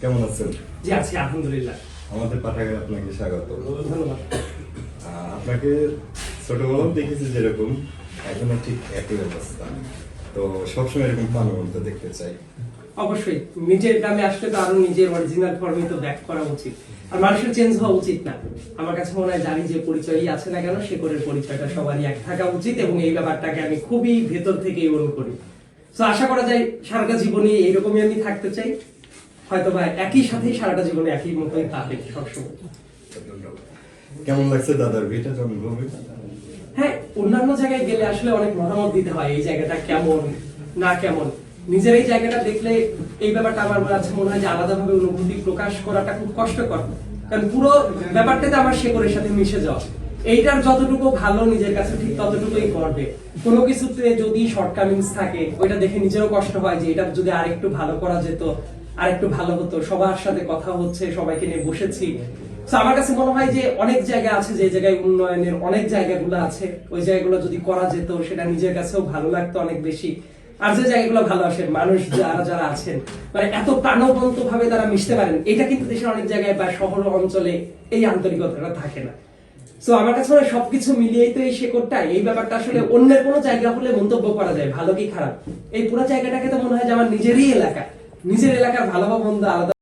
কেমন আছেন? জি আছি আলহামদুলিল্লাহ। আমাদের পাঠাগারে আপনাকে স্বাগত। ধন্যবাদ। আপনাকে ছোটবেলাও দেখেছি যেরকম, এখনো ঠিক একই অবস্থা। তো সবসময় এরকম প্রাণবন্ত দেখতে চাই। অবশ্যই নিজের গ্রামে আসলে তো আরো নিজের অরিজিনাল ফর্মে তো ব্যাক করা উচিত, আর মানুষের চেঞ্জ হওয়া উচিত না। আমার কাছে মনে হয় জানি যে পরিচয়ই আছে না কেন, শেকড়ের পরিচয়টা সবারই এক থাকা উচিত, এবং এই ব্যাপারটাকে আমি খুবই ভেতর থেকেই অনুভব করি। তো আশা করা যায় সারাটা জীবনে এইরকমই আমি থাকতে চাই, হয়তো বা একই সাথে সারাটা জীবনে একই মতোই থাকে সবসময়। কেমন লাগছে দাদার ভিটা জন্মভূমি? হ্যাঁ, অন্যান্য জায়গায় গেলে আসলে অনেক মতামত দিতে হয়, এই জায়গাটা কেমন না কেমন। নিজের এই জায়গাটা দেখলে এই ব্যাপারটা আমার কাছে মনে হয় যে আলাদাভাবে অনুভূতি প্রকাশ করাটা খুব কষ্টকর, কারণ পুরো ব্যাপারটাতে আমার শেকড়ের সাথে মিশে যাওয়া। এইটার যতটুকু ভালো নিজের কাছে ঠিক ততটুকুই করবে। কোনো কিছুতে যদি শর্টকামিংস থাকে ওইটা দেখে নিজেরও কষ্ট হয় যে এটা যদি আরেকটু ভালো করা যেত, আরেকটু ভালো হতো। সবার সাথে কথা হচ্ছে, সবাইকে নিয়ে বসেছি। তো আমার কাছে মনে হয় যে অনেক জায়গা আছে যে জায়গায় উন্নয়নের অনেক জায়গাগুলো আছে, ওই জায়গাগুলো যদি করা যেত সেটা নিজের কাছেও ভালো লাগতো অনেক বেশি। আর যে জায়গাগুলো ভালো আসে, মানুষ যারা যারা আছেন মানে এত প্রাণবন্ত ভাবে তারা মিশতে পারেন, এটা কিন্তু দেশের অনেক জায়গায় বা শহর অঞ্চলে এই আন্তরিকতাটা থাকে না। তো আমার কাছে মনে হয় সবকিছু মিলিয়েই তো এই শেকড়টা, এই ব্যাপারটা আসলে অন্যের কোনো জায়গা হলে মন্তব্য করা যায় ভালো কি খারাপ, এই পুরো জায়গাটাকে তো মনে হয় যে আমার নিজেরই এলাকা, নিজের এলাকার ভালো বা মন্দ আলাদা